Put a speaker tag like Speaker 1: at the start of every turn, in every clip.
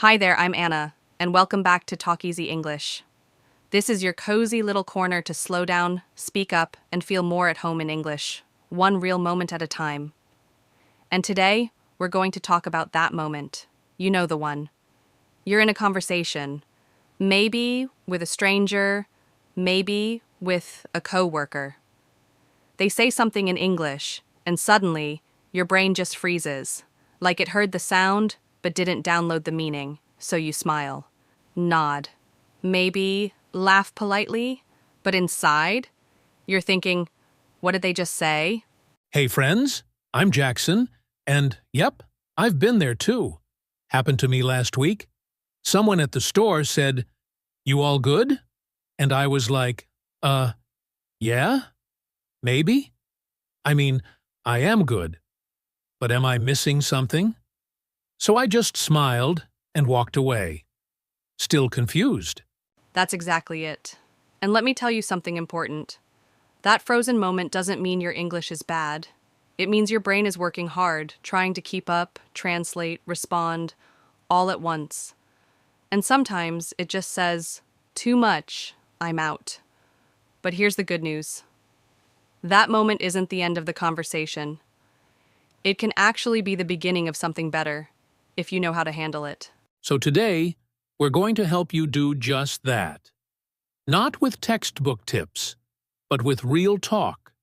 Speaker 1: Hi there, I'm Anna, and welcome back to TalkEasy English. This is your cozy little corner to slow down, speak up, and feel more at home in English, one real moment at a time. And today, we're going to talk about that moment. You know the one. You're in a conversation, maybe with a stranger, maybe with a coworker. They say something in English, and suddenly, your brain just freezes, like it heard the sound but didn't download the meaning, so you smile, nod, maybe laugh politely, but inside, you're thinking, what did they just say?
Speaker 2: Hey friends, I'm Jackson, and yep, I've been there too. Happened to me last week. Someone at the store said, "You all good?" And I was like, yeah, maybe. I mean, I am good. But am I missing something? So I just smiled and walked away, still confused.
Speaker 1: That's exactly it. And let me tell you something important. That frozen moment doesn't mean your English is bad. It means your brain is working hard, trying to keep up, translate, respond, all at once. And sometimes it just says, too much, I'm out. But here's the good news. That moment isn't the end of the conversation. It can actually be the beginning of something better, if you know how to handle it.
Speaker 2: So today, we're going to help you do just that. Not with textbook tips, but with real talk,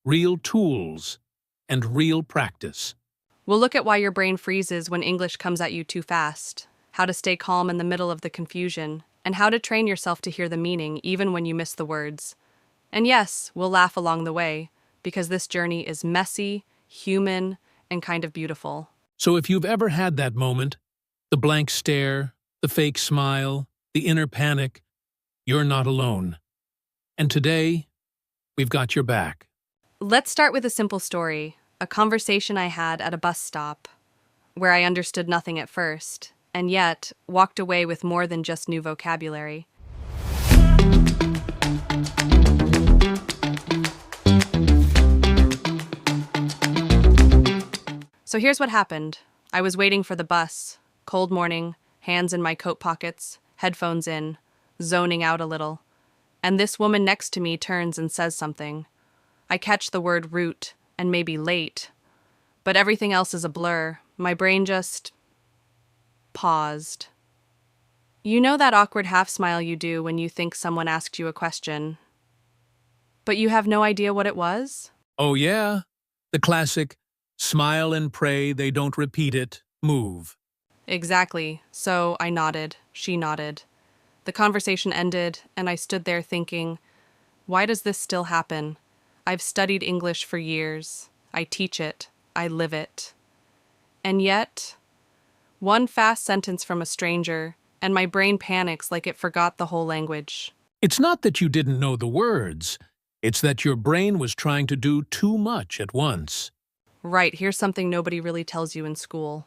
Speaker 2: real tools, and real practice.
Speaker 1: We'll look at why your brain freezes when English comes at you too fast, how to stay calm in the middle of the confusion, and how to train yourself to hear the meaning even when you miss the words. And yes, we'll laugh along the way, because this journey is messy, human, and kind of beautiful.
Speaker 2: So if you've ever had that moment, the blank stare, the fake smile, the inner panic, you're not alone. And today, we've got your back.
Speaker 1: Let's start with a simple story, a conversation I had at a bus stop, where I understood nothing at first, and yet walked away with more than just new vocabulary. So here's what happened. I was waiting for the bus, cold morning, hands in my coat pockets, headphones in, zoning out a little. And this woman next to me turns and says something. I catch the word route and maybe late, but everything else is a blur. My brain just paused. You know that awkward half smile you do when you think someone asked you a question, but you have no idea what it was?
Speaker 2: Oh yeah, the classic, smile and pray they don't repeat it, move.
Speaker 1: Exactly. So I nodded. She nodded. The conversation ended, and I stood there thinking, why does this still happen? I've studied English for years. I teach it. I live it. And yet, one fast sentence from a stranger, and my brain panics like it forgot the whole language.
Speaker 2: It's not that you didn't know the words, it's that your brain was trying to do too much at once.
Speaker 1: Right, here's something nobody really tells you in school.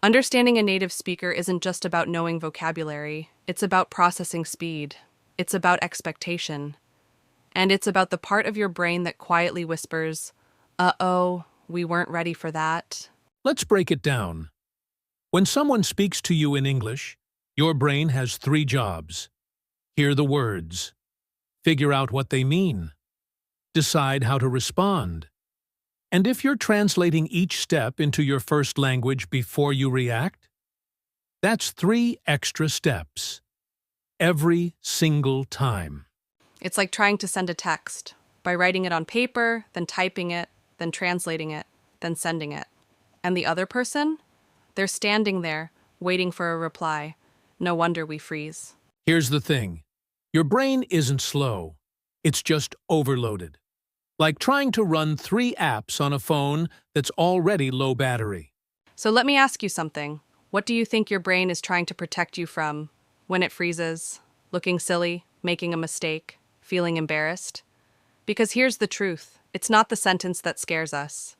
Speaker 1: Understanding a native speaker isn't just about knowing vocabulary. It's about processing speed. It's about expectation. And it's about the part of your brain that quietly whispers, uh-oh, we weren't ready for that.
Speaker 2: Let's break it down. When someone speaks to you in English, your brain has 3 jobs. Hear the words. Figure out what they mean. Decide how to respond. And if you're translating each step into your first language before you react, that's 3 extra steps. Every single time.
Speaker 1: It's like trying to send a text by writing it on paper, then typing it, then translating it, then sending it. And the other person? They're standing there, waiting for a reply. No wonder we freeze.
Speaker 2: Here's the thing. Your brain isn't slow. It's just overloaded. Like trying to run 3 apps on a phone that's already low battery.
Speaker 1: So let me ask you something. What do you think your brain is trying to protect you from when it freezes? Looking silly, making a mistake, feeling embarrassed? Because here's the truth. It's not the sentence that scares us.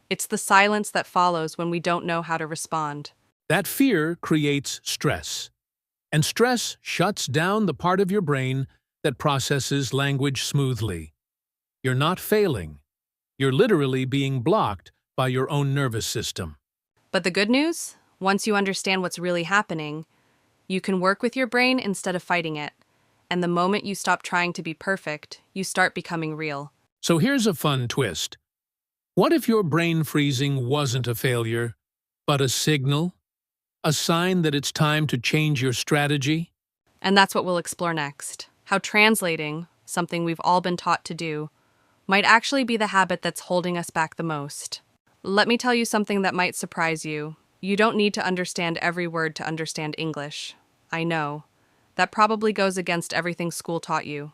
Speaker 1: It's the silence that follows when we don't know how to respond.
Speaker 2: That fear creates stress. And stress shuts down the part of your brain that processes language smoothly. You're not failing. You're literally being blocked by your own nervous system.
Speaker 1: But the good news? Once you understand what's really happening, you can work with your brain instead of fighting it. And the moment you stop trying to be perfect, you start becoming real.
Speaker 2: So here's a fun twist. What if your brain freezing wasn't a failure, but a signal? A sign that it's time to change your strategy?
Speaker 1: And that's what we'll explore next. How translating, something we've all been taught to do, might actually be the habit that's holding us back the most. Let me tell you something that might surprise you. You don't need to understand every word to understand English. I know. That probably goes against everything school taught you.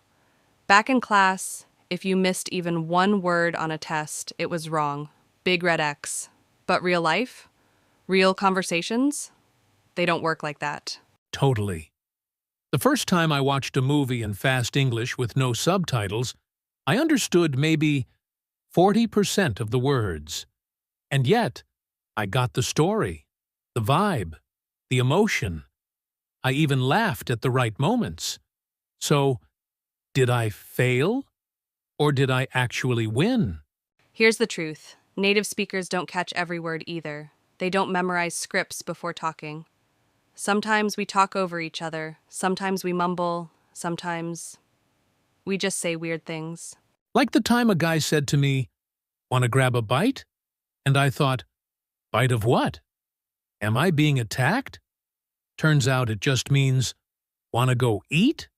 Speaker 1: Back in class, if you missed even one word on a test, it was wrong. Big red X. But real life? Real conversations? They don't work like that.
Speaker 2: Totally. The first time I watched a movie in fast English with no subtitles, I understood maybe 40% of the words. And yet, I got the story, the vibe, the emotion. I even laughed at the right moments. So, did I fail? Or did I actually win?
Speaker 1: Here's the truth. Native speakers don't catch every word either. They don't memorize scripts before talking. Sometimes we talk over each other. Sometimes we mumble. Sometimes we just say weird things.
Speaker 2: Like the time a guy said to me, "Want to grab a bite?" And I thought, bite of what? Am I being attacked? Turns out it just means, "Want to go eat?"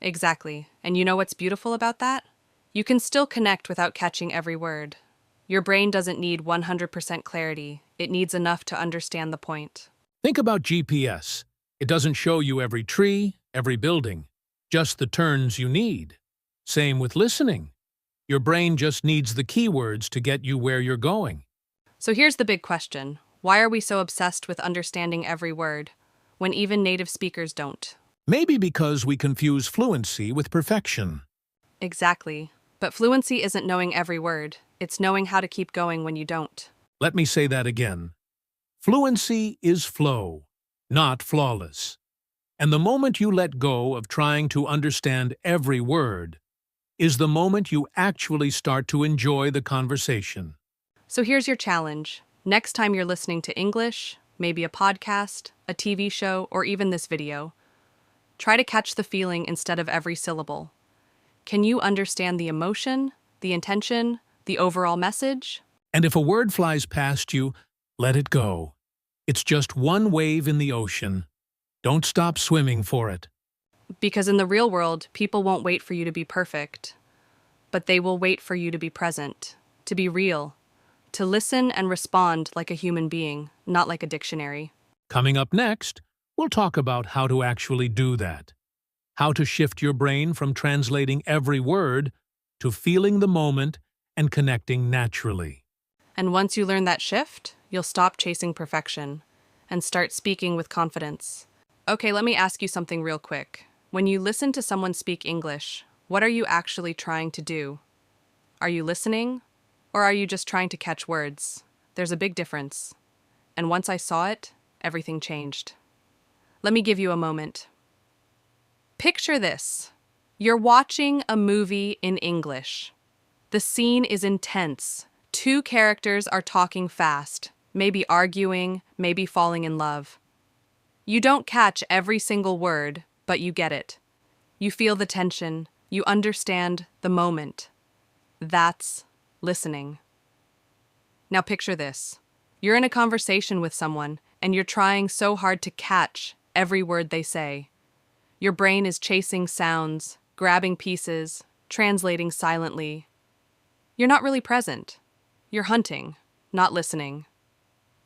Speaker 1: Exactly. And you know what's beautiful about that? You can still connect without catching every word. Your brain doesn't need 100% clarity. It needs enough to understand the point.
Speaker 2: Think about GPS. It doesn't show you every tree, every building, just the turns you need. Same with listening. Your brain just needs the keywords to get you where you're going.
Speaker 1: So here's the big question. Why are we so obsessed with understanding every word, when even native speakers don't?
Speaker 2: Maybe because we confuse fluency with perfection.
Speaker 1: Exactly. But fluency isn't knowing every word. It's knowing how to keep going when you don't.
Speaker 2: Let me say that again. Fluency is flow, not flawless. And the moment you let go of trying to understand every word is the moment you actually start to enjoy the conversation.
Speaker 1: So here's your challenge. Next time you're listening to English, maybe a podcast, a TV show, or even this video, try to catch the feeling instead of every syllable. Can you understand the emotion, the intention, the overall message?
Speaker 2: And if a word flies past you, let it go. It's just one wave in the ocean. Don't stop swimming for it.
Speaker 1: Because in the real world, people won't wait for you to be perfect, but they will wait for you to be present, to be real, to listen and respond like a human being, not like a dictionary.
Speaker 2: Coming up next, we'll talk about how to actually do that. How to shift your brain from translating every word to feeling the moment and connecting naturally.
Speaker 1: And once you learn that shift, you'll stop chasing perfection and start speaking with confidence. Okay, let me ask you something real quick. When you listen to someone speak English, what are you actually trying to do? Are you listening, or are you just trying to catch words? There's a big difference. And once I saw it, everything changed. Let me give you a moment. Picture this. You're watching a movie in English. The scene is intense. Two characters are talking fast, maybe arguing, maybe falling in love. You don't catch every single word, but you get it. You feel the tension. You understand the moment. That's listening. Now picture this. You're in a conversation with someone, and you're trying so hard to catch every word they say. Your brain is chasing sounds, grabbing pieces, translating silently. You're not really present. You're hunting, not listening.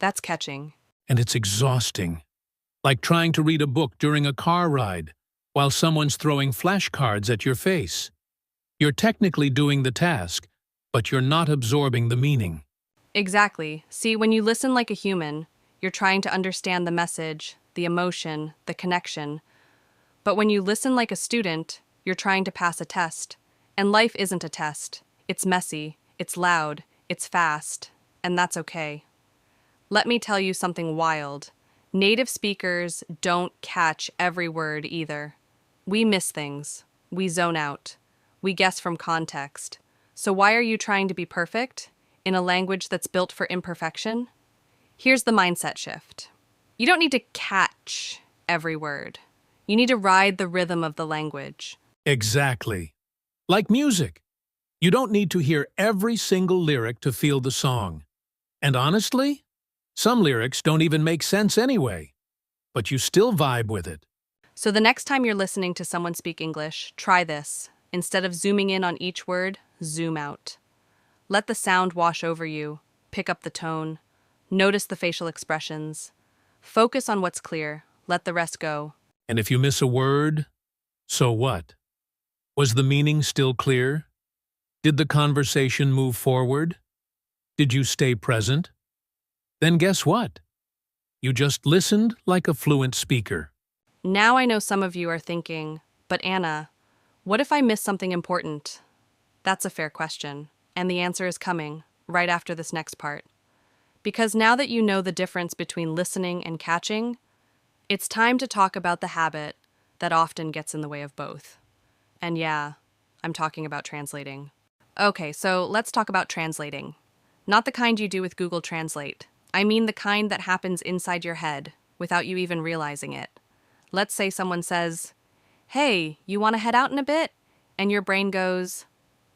Speaker 1: That's catching.
Speaker 2: And it's exhausting. Like trying to read a book during a car ride while someone's throwing flashcards at your face. You're technically doing the task, but you're not absorbing the meaning.
Speaker 1: Exactly. See, when you listen like a human, you're trying to understand the message, the emotion, the connection. But when you listen like a student, you're trying to pass a test. And life isn't a test. It's messy, it's loud, it's fast, and that's okay. Let me tell you something wild. Native speakers don't catch every word either. We miss things. We zone out. We guess from context. So why are you trying to be perfect in a language that's built for imperfection? Here's the mindset shift. You don't need to catch every word. You need to ride the rhythm of the language.
Speaker 2: Exactly. Like music. You don't need to hear every single lyric to feel the song. And honestly, some lyrics don't even make sense anyway, but you still vibe with it.
Speaker 1: So the next time you're listening to someone speak English, try this. Instead of zooming in on each word, zoom out. Let the sound wash over you. Pick up the tone. Notice the facial expressions. Focus on what's clear. Let the rest go.
Speaker 2: And if you miss a word, so what? Was the meaning still clear? Did the conversation move forward? Did you stay present? Then guess what? You just listened like a fluent speaker.
Speaker 1: Now I know some of you are thinking, but Anna, what if I miss something important? That's a fair question, and the answer is coming right after this next part. Because now that you know the difference between listening and catching, it's time to talk about the habit that often gets in the way of both. And yeah, I'm talking about translating. Okay, so let's talk about translating. Not the kind you do with Google Translate. I mean the kind that happens inside your head without you even realizing it. Let's say someone says, "Hey, you want to head out in a bit?" And your brain goes,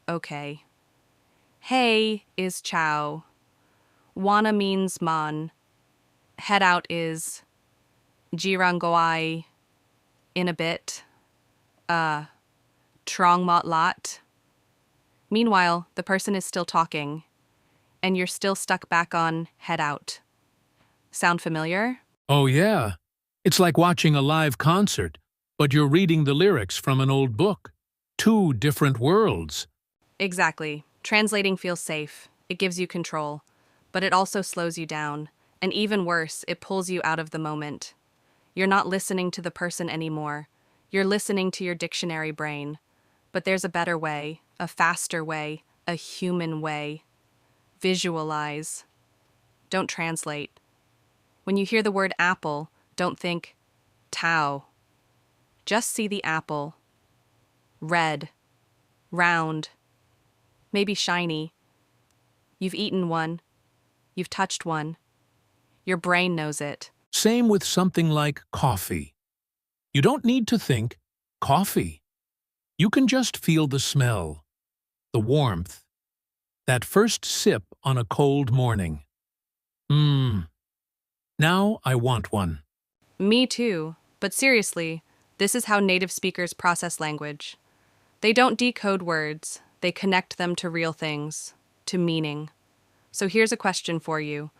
Speaker 1: "Okay." Hey is ciao. Wanna means man. Head out is jirangoai in a bit. Trong mot lot. Meanwhile, the person is still talking, and you're still stuck back on head out. Sound familiar?
Speaker 2: Oh yeah, it's like watching a live concert, but you're reading the lyrics from an old book. Two different worlds.
Speaker 1: Exactly. Translating feels safe. It gives you control. But it also slows you down. And even worse, it pulls you out of the moment. You're not listening to the person anymore. You're listening to your dictionary brain. But there's a better way, a faster way, a human way. Visualize. Don't translate. When you hear the word apple, don't think tau. Just see the apple. Red. Round. Maybe shiny. You've eaten one. You've touched one. Your brain knows it.
Speaker 2: Same with something like coffee. You don't need to think coffee. You can just feel the smell, the warmth, that first sip on a cold morning. Now I want one.
Speaker 1: Me too. But seriously, this is how native speakers process language. They don't decode words. They connect them to real things, to meaning. So here's a question for you.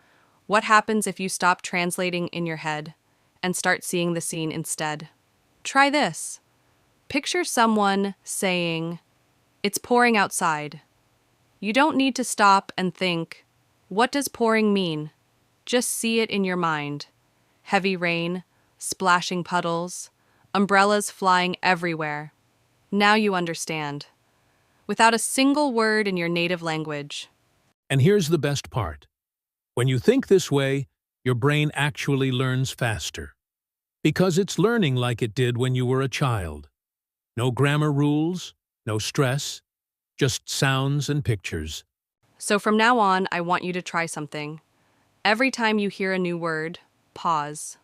Speaker 1: What happens if you stop translating in your head and start seeing the scene instead? Try this. Picture someone saying, "It's pouring outside." You don't need to stop and think, what does pouring mean? Just see it in your mind. Heavy rain, splashing puddles, umbrellas flying everywhere. Now you understand. Without a single word in your native language.
Speaker 2: And here's the best part. When you think this way, your brain actually learns faster. Because it's learning like it did when you were a child. No grammar rules, no stress, just sounds and pictures.
Speaker 1: So from now on, I want you to try something. Every time you hear a new word, pause.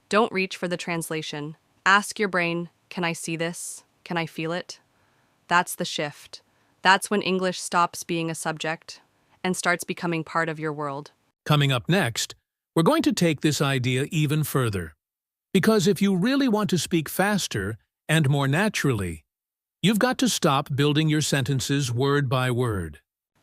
Speaker 1: Don't reach for the translation. Ask your brain, can I see this? Can I feel it? That's the shift. That's when English stops being a subject and starts becoming part of your world.
Speaker 2: Coming up next, we're going to take this idea even further. Because if you really want to speak faster and more naturally, you've got to stop building your sentences word by word.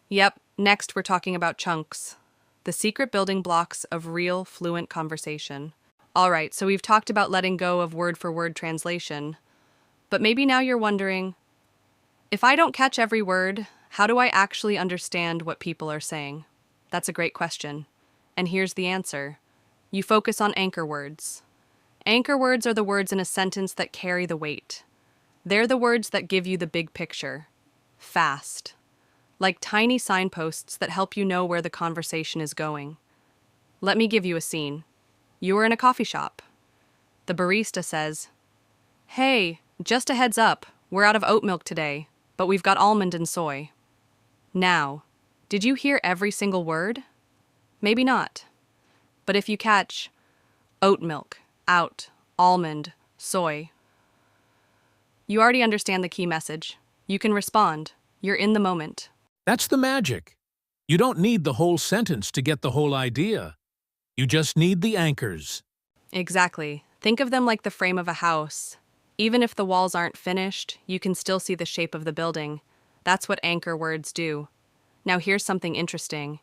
Speaker 1: Yep, next we're talking about chunks. The secret building blocks of real fluent conversation. All right, so we've talked about letting go of word-for-word translation. But maybe now you're wondering, if I don't catch every word, how do I actually understand what people are saying? That's a great question. And here's the answer. You focus on anchor words. Anchor words are the words in a sentence that carry the weight. They're the words that give you the big picture. Fast. Like tiny signposts that help you know where the conversation is going. Let me give you a scene. You are in a coffee shop. The barista says, "Hey, just a heads up, we're out of oat milk today, but we've got almond and soy." Now, did you hear every single word? Maybe not. But if you catch, Oat milk, out, almond, soy. You already understand the key message. You can respond. You're in the moment.
Speaker 2: That's the magic. You don't need the whole sentence to get the whole idea. You just need the anchors.
Speaker 1: Exactly. Think of them like the frame of a house. Even if the walls aren't finished, you can still see the shape of the building. That's what anchor words do. Now here's something interesting.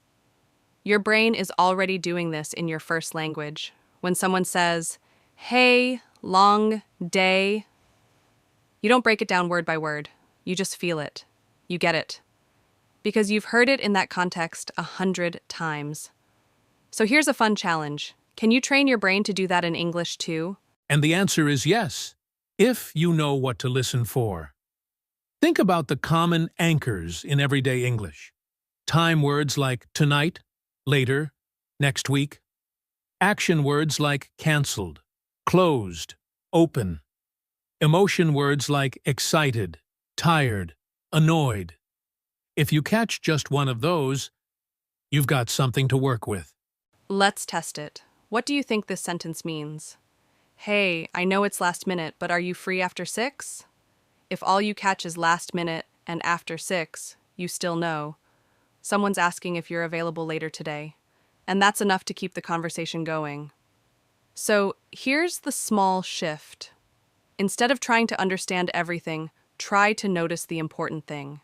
Speaker 1: Your brain is already doing this in your first language. When someone says, "Hey, long day," you don't break it down word by word. You just feel it. You get it. Because you've heard it in that context 100 times. So here's a fun challenge. Can you train your brain to do that in English too?
Speaker 2: And the answer is yes, if you know what to listen for. Think about the common anchors in everyday English. Time words like tonight, later, next week. Action words like canceled, closed, open. Emotion words like excited, tired, annoyed. If you catch just one of those, you've got something to work with.
Speaker 1: Let's test it. What do you think this sentence means? Hey, I know it's last minute, but are you free after 6? If all you catch is last minute and after 6, you still know. Someone's asking if you're available later today. And that's enough to keep the conversation going. So here's the small shift. Instead of trying to understand everything, try to notice the important thing.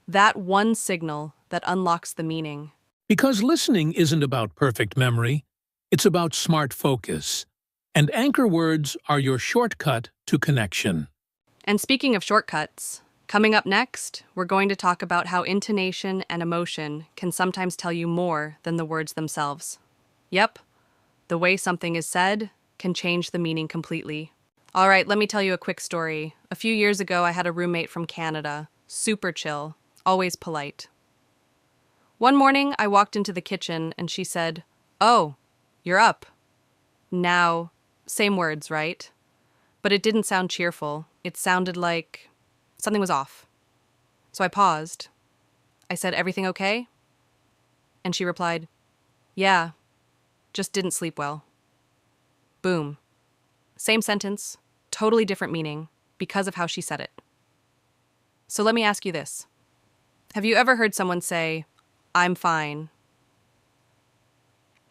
Speaker 1: That one signal that unlocks the meaning.
Speaker 2: Because listening isn't about perfect memory, it's about smart focus. And anchor words are your shortcut to connection.
Speaker 1: And speaking of shortcuts, coming up next, we're going to talk about how intonation and emotion can sometimes tell you more than the words themselves. Yep, the way something is said can change the meaning completely. All right, let me tell you a quick story. A few years ago, I had a roommate from Canada, super chill, always polite. One morning, I walked into the kitchen and she said, "Oh, you're up." Now, same words, right? But it didn't sound cheerful. It sounded like something was off. So I paused. I said, "Everything okay?" And she replied, "Yeah, just didn't sleep well." Boom. Same sentence, totally different meaning because of how she said it. So let me ask you this. Have you ever heard someone say, "I'm fine,"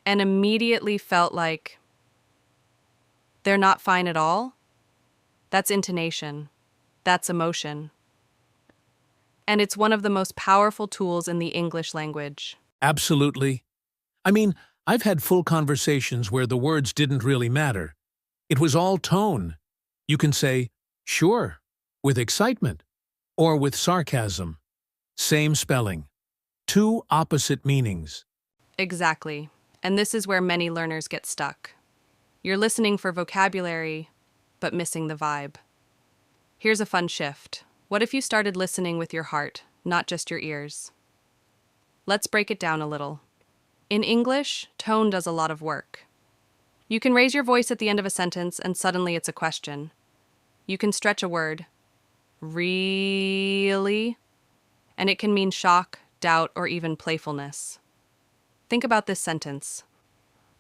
Speaker 1: and immediately felt like they're not fine at all? That's intonation. That's emotion. And it's one of the most powerful tools in the English language.
Speaker 2: Absolutely. I mean, I've had full conversations where the words didn't really matter. It was all tone. You can say, "sure," with excitement, or with sarcasm. Same spelling. Two opposite meanings.
Speaker 1: Exactly. And this is where many learners get stuck. You're listening for vocabulary, but missing the vibe. Here's a fun shift. What if you started listening with your heart, not just your ears? Let's break it down a little. In English, tone does a lot of work. You can raise your voice at the end of a sentence and suddenly it's a question. You can stretch a word, really, and it can mean shock, doubt, or even playfulness. Think about this sentence.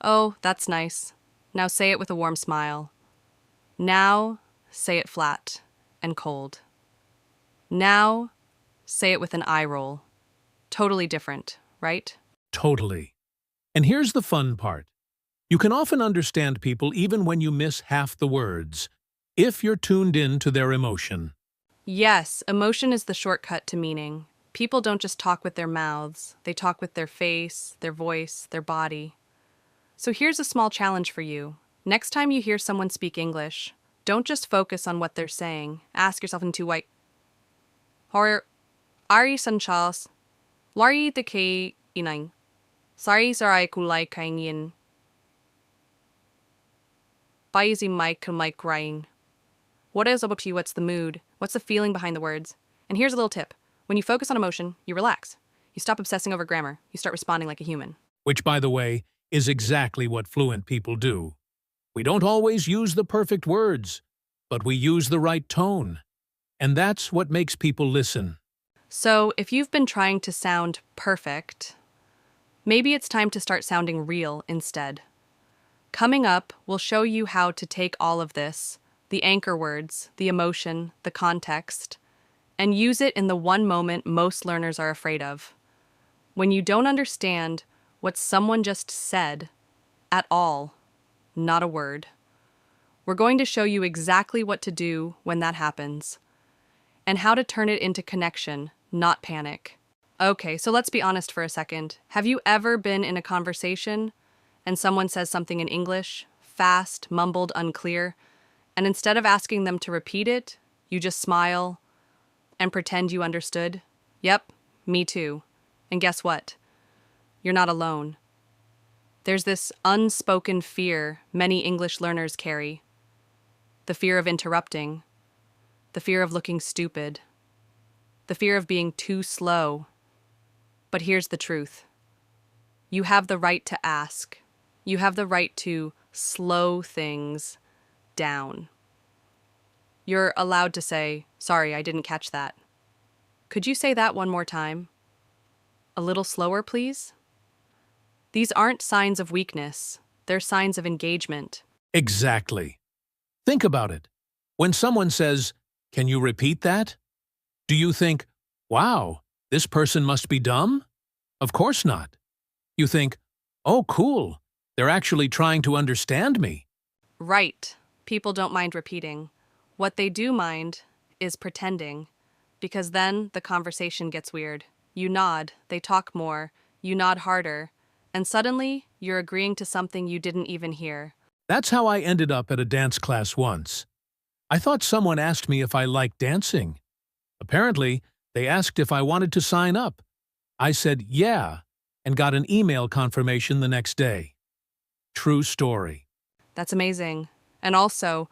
Speaker 1: "Oh, that's nice. Now say it with a warm smile." Now, say it flat and cold. Now, say it with an eye roll. Totally different, right?
Speaker 2: Totally. And here's the fun part. You can often understand people even when you miss half the words, if you're tuned in to their emotion.
Speaker 1: Yes, emotion is the shortcut to meaning. People don't just talk with their mouths, they talk with their face, their voice, their body. So here's a small challenge for you. Next time you hear someone speak English, don't just focus on what they're saying. Ask yourself in two white. Or, Ari san Charles, Lari de kay inang. Sari sarai kulay kaingin. Baisi Mike Mike crying. What is up to you? What's the mood? What's the feeling behind the words? And here's a little tip. When you focus on emotion, you relax. You stop obsessing over grammar. You start responding like a human.
Speaker 2: Which, by the way, is exactly what fluent people do. We don't always use the perfect words, but we use the right tone. And that's what makes people listen.
Speaker 1: So if you've been trying to sound perfect, maybe it's time to start sounding real instead. Coming up, we'll show you how to take all of this, the anchor words, the emotion, the context, and use it in the one moment most learners are afraid of. When you don't understand what someone just said at all, not a word. We're going to show you exactly what to do when that happens, and how to turn it into connection, not panic. Okay, so let's be honest for a second. Have you ever been in a conversation and someone says something in English, fast, mumbled, unclear, and instead of asking them to repeat it, you just smile and pretend you understood? Yep, me too. And guess what? You're not alone. There's this unspoken fear many English learners carry. The fear of interrupting, the fear of looking stupid, the fear of being too slow. But here's the truth. You have the right to ask. You have the right to slow things down. You're allowed to say, "Sorry, I didn't catch that. Could you say that one more time? A little slower, please?" These aren't signs of weakness. They're signs of engagement.
Speaker 2: Exactly. Think about it. When someone says, "Can you repeat that?" Do you think, "Wow, this person must be dumb"? Of course not. You think, "Oh, cool. They're actually trying to understand me."
Speaker 1: Right. People don't mind repeating. What they do mind is pretending, because then the conversation gets weird. You nod, they talk more, you nod harder, and suddenly you're agreeing to something you didn't even hear.
Speaker 2: That's how I ended up at a dance class once. I thought someone asked me if I liked dancing. Apparently, they asked if I wanted to sign up. I said yeah, and got an email confirmation the next day. True story.
Speaker 1: That's amazing. And also,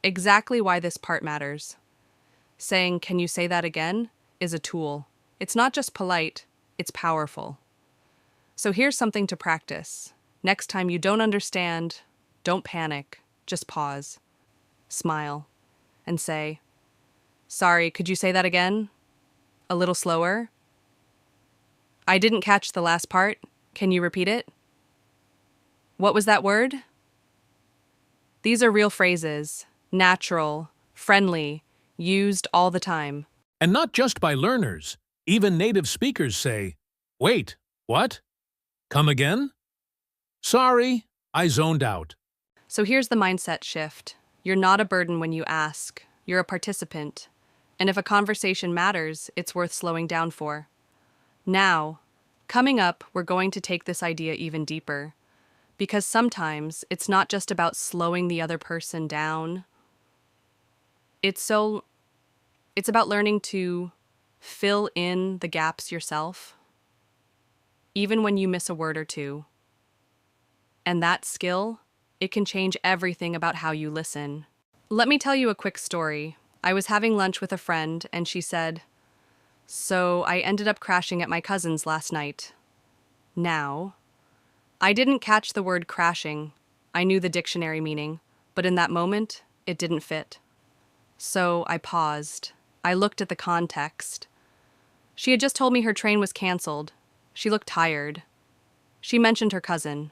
Speaker 1: exactly why this part matters. Saying, "Can you say that again?" is a tool. It's not just polite, it's powerful. So here's something to practice. Next time you don't understand, don't panic, just pause, smile, and say, "Sorry, could you say that again? A little slower? I didn't catch the last part. Can you repeat it? What was that word?" These are real phrases, natural, friendly, used all the time.
Speaker 2: And not just by learners. Even native speakers say, "Wait, what? Come again? Sorry, I zoned out."
Speaker 1: So here's the mindset shift. You're not a burden when you ask. You're a participant. And if a conversation matters, it's worth slowing down for. Now, coming up, we're going to take this idea even deeper. Because sometimes it's not just about slowing the other person down. It's about learning to fill in the gaps yourself, even when you miss a word or two. And that skill, it can change everything about how you listen. Let me tell you a quick story. I was having lunch with a friend, and she said, "So I ended up crashing at my cousin's last night." Now, I didn't catch the word crashing. I knew the dictionary meaning, but in that moment, it didn't fit. So I paused. I looked at the context. She had just told me her train was canceled. She looked tired. She mentioned her cousin.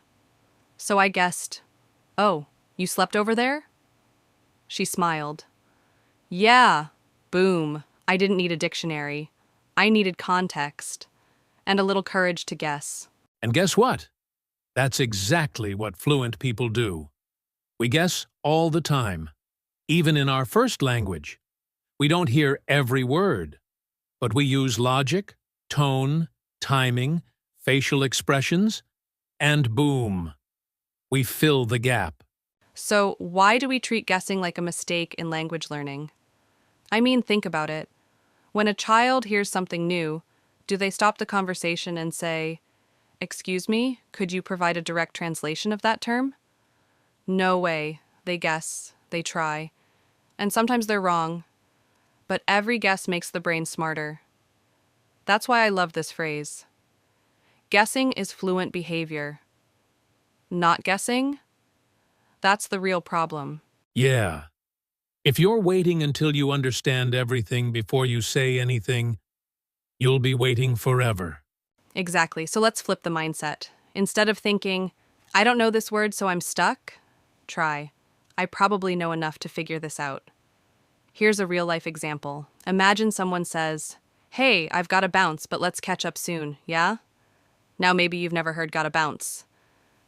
Speaker 1: So I guessed, "Oh, you slept over there?" She smiled. "Yeah." Boom. I didn't need a dictionary. I needed context and a little courage to guess.
Speaker 2: And guess what? That's exactly what fluent people do. We guess all the time, even in our first language. We don't hear every word, but we use logic, tone, timing, facial expressions, and boom, we fill the gap.
Speaker 1: So why do we treat guessing like a mistake in language learning? I mean, think about it. When a child hears something new, do they stop the conversation and say, "Excuse me, could you provide a direct translation of that term?" No way. They guess, they try, and sometimes they're wrong. But every guess makes the brain smarter. That's why I love this phrase. Guessing is fluent behavior. Not guessing? That's the real problem.
Speaker 2: Yeah. If you're waiting until you understand everything before you say anything, you'll be waiting forever.
Speaker 1: Exactly. So let's flip the mindset. Instead of thinking, I don't know this word, so I'm stuck? Try. I probably know enough to figure this out. Here's a real-life example. Imagine someone says, "Hey, I've got to bounce, but let's catch up soon, yeah?" Now maybe you've never heard "gotta bounce."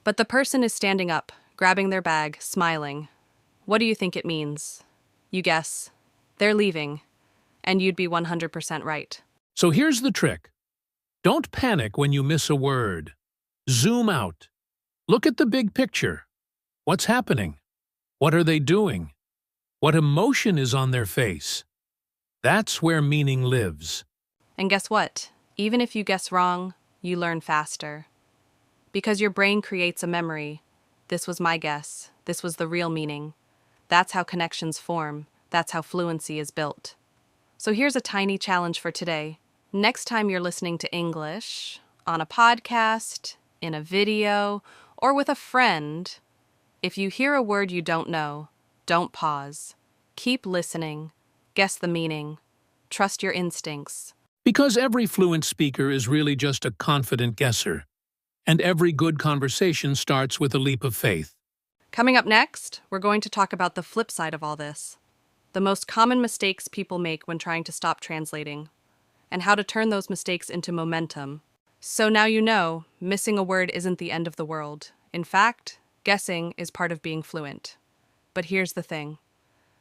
Speaker 1: But the person is standing up, grabbing their bag, smiling. What do you think it means? You guess. They're leaving. And you'd be 100% right.
Speaker 2: So here's the trick. Don't panic when you miss a word. Zoom out. Look at the big picture. What's happening? What are they doing? What emotion is on their face? That's where meaning lives.
Speaker 1: And guess what? Even if you guess wrong, you learn faster. Because your brain creates a memory. This was my guess. This was the real meaning. That's how connections form. That's how fluency is built. So here's a tiny challenge for today. Next time you're listening to English, on a podcast, in a video, or with a friend, if you hear a word you don't know, don't pause. Keep listening. Guess the meaning. Trust your instincts.
Speaker 2: Because every fluent speaker is really just a confident guesser. And every good conversation starts with a leap of faith.
Speaker 1: Coming up next, we're going to talk about the flip side of all this. The most common mistakes people make when trying to stop translating, and how to turn those mistakes into momentum. So now you know, missing a word isn't the end of the world. In fact, guessing is part of being fluent. But here's the thing.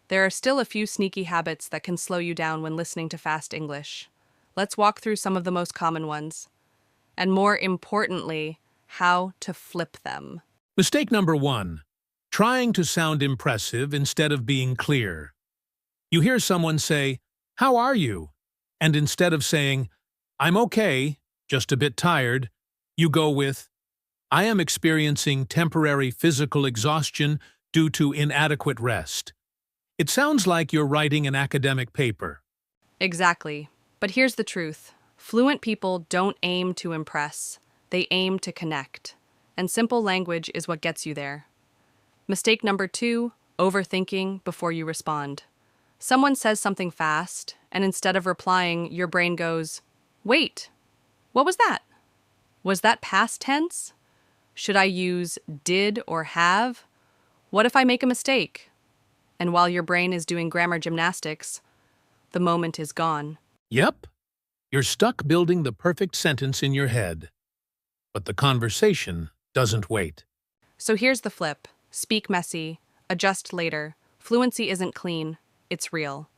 Speaker 1: There are still a few sneaky habits that can slow you down when listening to fast English. Let's walk through some of the most common ones. And more importantly, how to flip them.
Speaker 2: Mistake number 1. Trying to sound impressive instead of being clear. You hear someone say, "How are you?" And instead of saying, "I'm okay, just a bit tired," you go with, "I am experiencing temporary physical exhaustion due to inadequate rest." It sounds like you're writing an academic paper.
Speaker 1: Exactly. But here's the truth. Fluent people don't aim to impress. They aim to connect. And simple language is what gets you there. Mistake number 2, overthinking before you respond. Someone says something fast, and instead of replying, your brain goes, "Wait, what was that? Was that past tense? Should I use did or have? What if I make a mistake?" And while your brain is doing grammar gymnastics, the moment is gone.
Speaker 2: Yep, you're stuck building the perfect sentence in your head. But the conversation doesn't wait.
Speaker 1: So here's the flip. Speak messy. Adjust later. Fluency isn't clean. It's real.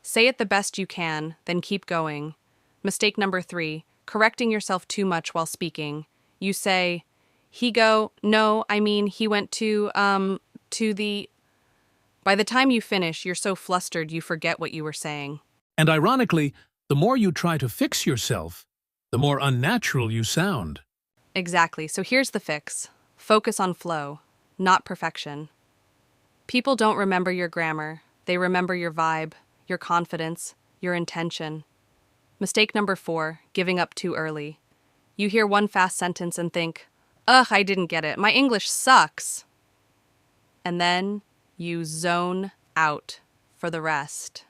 Speaker 1: Say it the best you can, then keep going. Mistake number 3, correcting yourself too much while speaking. You say, no, I mean, he went to the... By the time you finish, you're so flustered you forget what you were saying.
Speaker 2: And ironically, the more you try to fix yourself, the more unnatural you sound.
Speaker 1: Exactly. So here's the fix. Focus on flow, not perfection. People don't remember your grammar. They remember your vibe, your confidence, your intention. Mistake number 4, giving up too early. You hear one fast sentence and think, "Ugh, I didn't get it. My English sucks." And then you zone out for the rest.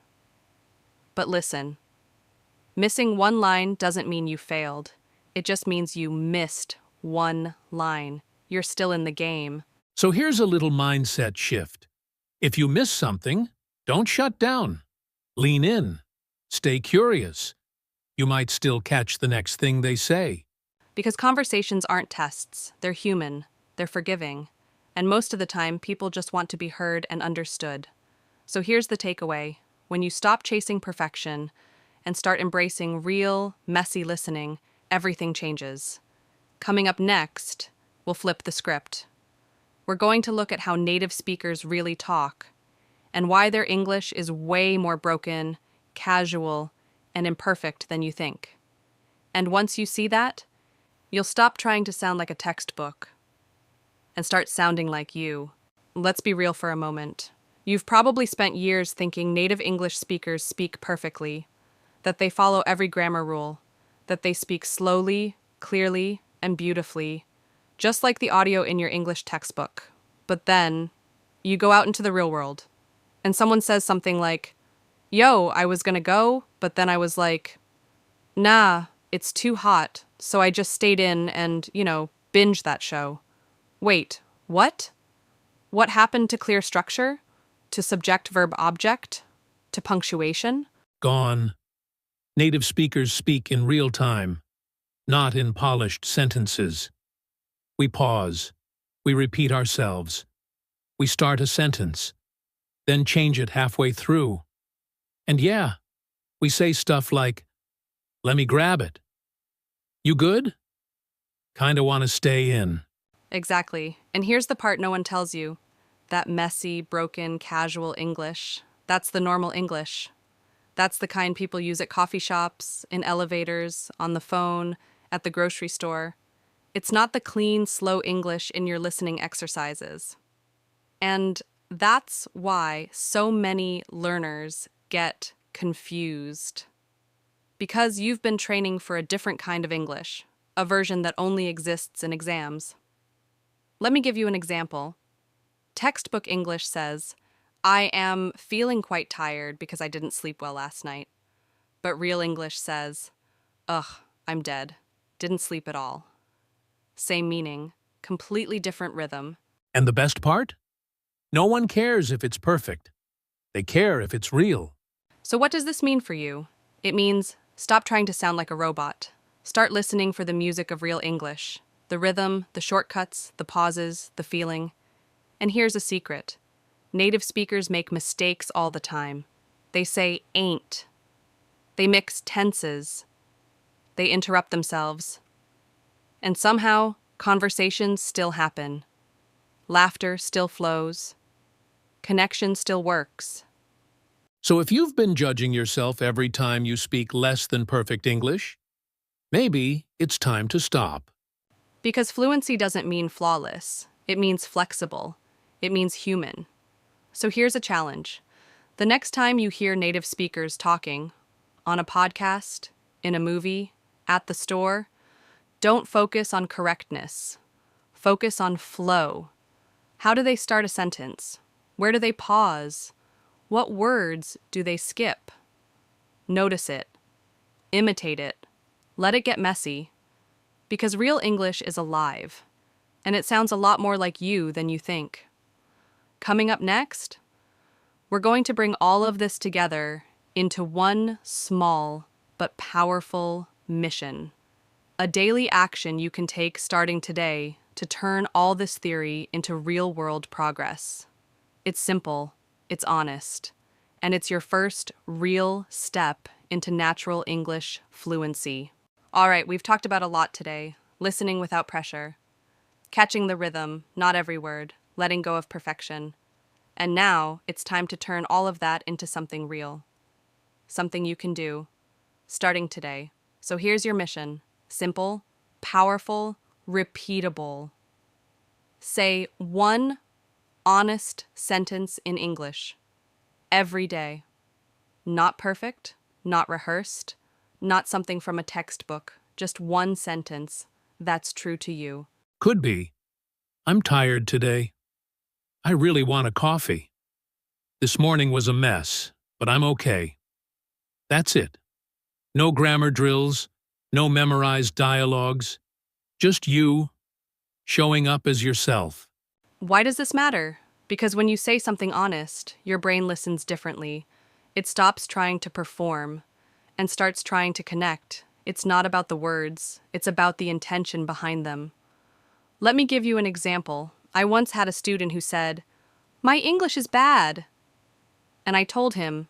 Speaker 1: But listen, missing one line doesn't mean you failed. It just means you missed one line. You're still in the game.
Speaker 2: So here's a little mindset shift. If you miss something, don't shut down. Lean in. Stay curious. You might still catch the next thing they say.
Speaker 1: Because conversations aren't tests. They're human. They're forgiving. And most of the time, people just want to be heard and understood. So here's the takeaway. When you stop chasing perfection and start embracing real, messy listening, everything changes. Coming up next, we'll flip the script. We're going to look at how native speakers really talk and why their English is way more broken, casual, and imperfect than you think. And once you see that, you'll stop trying to sound like a textbook and start sounding like you. Let's be real for a moment. You've probably spent years thinking native English speakers speak perfectly, that they follow every grammar rule, that they speak slowly, clearly, and beautifully, just like the audio in your English textbook. But then, you go out into the real world, and someone says something like, "Yo, I was gonna go, but then I was like, nah, it's too hot, so I just stayed in and, binged that show." Wait, what? What happened to clear structure? To subject verb object? To punctuation?
Speaker 2: Gone. Native speakers speak in real time, not in polished sentences. We pause. We repeat ourselves. We start a sentence, then change it halfway through. And yeah, we say stuff like, "Let me grab it. You good? Kinda want to stay in."
Speaker 1: Exactly. And here's the part no one tells you. That messy, broken, casual English. That's the normal English. That's the kind people use at coffee shops, in elevators, on the phone, at the grocery store. It's not the clean, slow English in your listening exercises. And that's why so many learners get confused. Because you've been training for a different kind of English, a version that only exists in exams. Let me give you an example. Textbook English says, "I am feeling quite tired because I didn't sleep well last night." But real English says, "Ugh, I'm dead. Didn't sleep at all." Same meaning, completely different rhythm.
Speaker 2: And the best part? No one cares if it's perfect. They care if it's real.
Speaker 1: So what does this mean for you? It means stop trying to sound like a robot. Start listening for the music of real English. The rhythm, the shortcuts, the pauses, the feeling. And here's a secret. Native speakers make mistakes all the time. They say ain't. They mix tenses. They interrupt themselves. And somehow, conversations still happen. Laughter still flows. Connection still works.
Speaker 2: So if you've been judging yourself every time you speak less than perfect English, maybe it's time to stop.
Speaker 1: Because fluency doesn't mean flawless. It means flexible. It means human. So here's a challenge. The next time you hear native speakers talking, on a podcast, in a movie, at the store, don't focus on correctness. Focus on flow. How do they start a sentence? Where do they pause? What words do they skip? Notice it. Imitate it. Let it get messy. Because real English is alive, and it sounds a lot more like you than you think. Coming up next, we're going to bring all of this together into one small but powerful mission. A daily action you can take starting today to turn all this theory into real-world progress. It's simple, it's honest, and it's your first real step into natural English fluency. All right, we've talked about a lot today. Listening without pressure, catching the rhythm, not every word, letting go of perfection. And now it's time to turn all of that into something real. Something you can do, starting today. So here's your mission. Simple, powerful, repeatable. Say one honest sentence in English every day. Not perfect, not rehearsed, not something from a textbook, just one sentence that's true to you.
Speaker 2: Could be. I'm tired today. I really want a coffee. This morning was a mess, but I'm okay. That's it. No grammar drills, no memorized dialogues. Just you, showing up as yourself.
Speaker 1: Why does this matter? Because when you say something honest, your brain listens differently. It stops trying to perform and starts trying to connect. It's not about the words, it's about the intention behind them. Let me give you an example. I once had a student who said, "My English is bad." And I told him,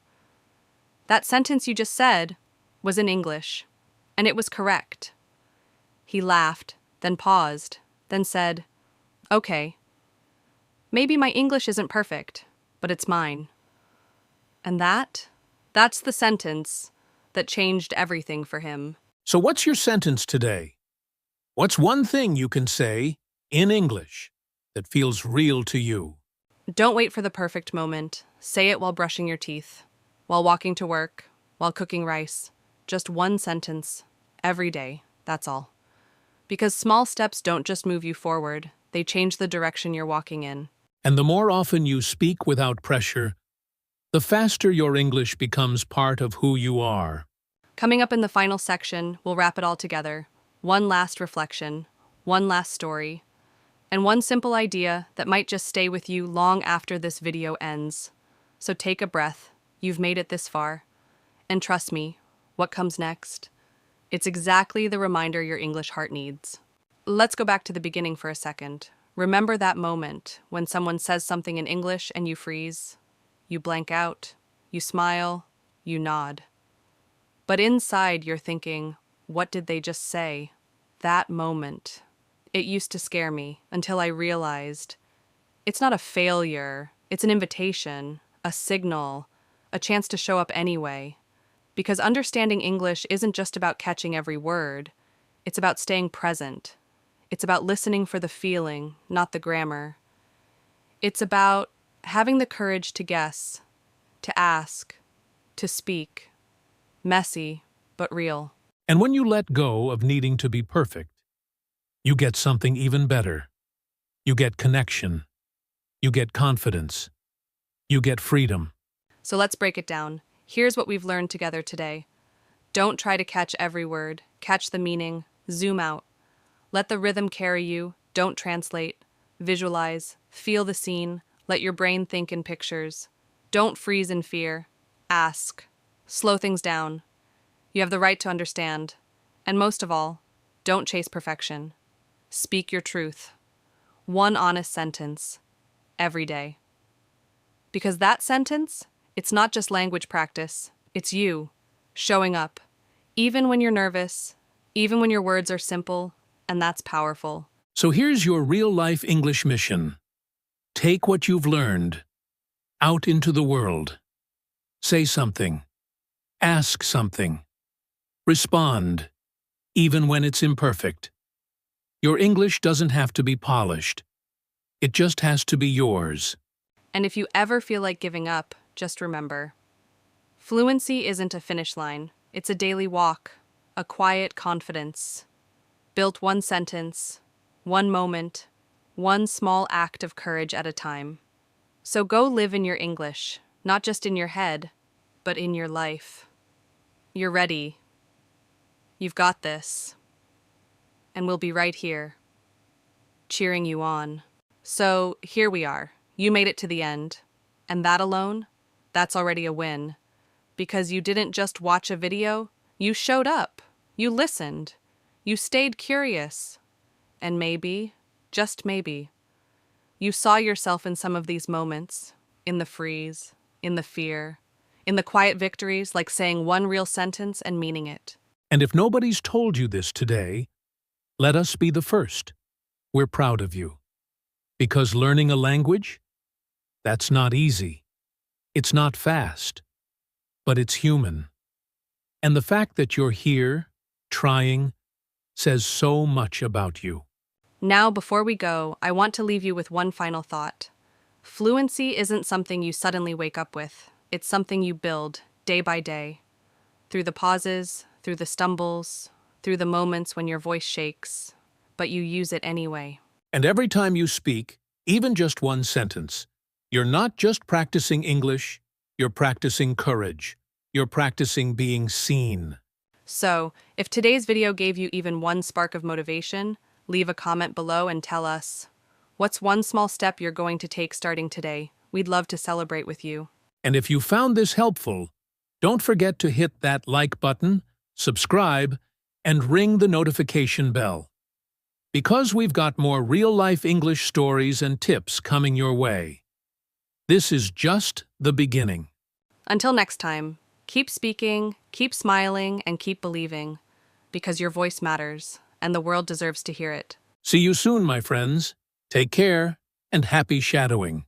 Speaker 1: "That sentence you just said was in English, and it was correct." He laughed, then paused, then said, "Okay, maybe my English isn't perfect, but it's mine." And that's the sentence that changed everything for him.
Speaker 2: So what's your sentence today? What's one thing you can say in English that feels real to you?
Speaker 1: Don't wait for the perfect moment. Say it while brushing your teeth, while walking to work, while cooking rice. Just one sentence, every day, that's all. Because small steps don't just move you forward, they change the direction you're walking in.
Speaker 2: And the more often you speak without pressure, the faster your English becomes part of who you are.
Speaker 1: Coming up in the final section, we'll wrap it all together. One last reflection, one last story, and one simple idea that might just stay with you long after this video ends. So take a breath. You've made it this far. And trust me, what comes next? It's exactly the reminder your English heart needs. Let's go back to the beginning for a second. Remember that moment when someone says something in English and you freeze? You blank out, you smile, you nod. But inside you're thinking, what did they just say? That moment. It used to scare me until I realized it's not a failure, it's an invitation, a signal, a chance to show up anyway. Because understanding English isn't just about catching every word, it's about staying present. It's about listening for the feeling, not the grammar. It's about having the courage to guess, to ask, to speak. Messy, but real.
Speaker 2: And when you let go of needing to be perfect, you get something even better. You get connection. You get confidence. You get freedom.
Speaker 1: So let's break it down. Here's what we've learned together today. Don't try to catch every word. Catch the meaning. Zoom out. Let the rhythm carry you. Don't translate. Visualize. Feel the scene. Let your brain think in pictures. Don't freeze in fear. Ask. Slow things down. You have the right to understand. And most of all, don't chase perfection. Speak your truth. One honest sentence. Every day. Because that sentence, it's not just language practice. It's you. Showing up. Even when you're nervous. Even when your words are simple. And that's powerful.
Speaker 2: So here's your real-life English mission. Take what you've learned out into the world. Say something. Ask something. Respond, even when it's imperfect. Your English doesn't have to be polished. It just has to be yours.
Speaker 1: And if you ever feel like giving up, just remember, fluency isn't a finish line. It's a daily walk, a quiet confidence. Built one sentence, one moment, one small act of courage at a time. So go live in your English, not just in your head, but in your life. You're ready. You've got this. And we'll be right here, cheering you on. So here we are. You made it to the end. And that alone, that's already a win. Because you didn't just watch a video, you showed up. You listened. You stayed curious. And maybe, just maybe, you saw yourself in some of these moments, in the freeze, in the fear, in the quiet victories like saying one real sentence and meaning it.
Speaker 2: And if nobody's told you this today, let us be the first. We're proud of you. Because learning a language, that's not easy. It's not fast. But it's human. And the fact that you're here, trying, says so much about you.
Speaker 1: Now, before we go, I want to leave you with one final thought. Fluency isn't something you suddenly wake up with. It's something you build, day by day. Through the pauses, through the stumbles, through the moments when your voice shakes. But you use it anyway.
Speaker 2: And every time you speak, even just one sentence, you're not just practicing English, you're practicing courage. You're practicing being seen.
Speaker 1: So, if today's video gave you even one spark of motivation, leave a comment below and tell us, what's one small step you're going to take starting today? We'd love to celebrate with you.
Speaker 2: And if you found this helpful, don't forget to hit that like button, subscribe, and ring the notification bell. Because we've got more real-life English stories and tips coming your way. This is just the beginning.
Speaker 1: Until next time, keep speaking, keep smiling, and keep believing, because your voice matters, and the world deserves to hear it.
Speaker 2: See you soon, my friends. Take care, and happy shadowing.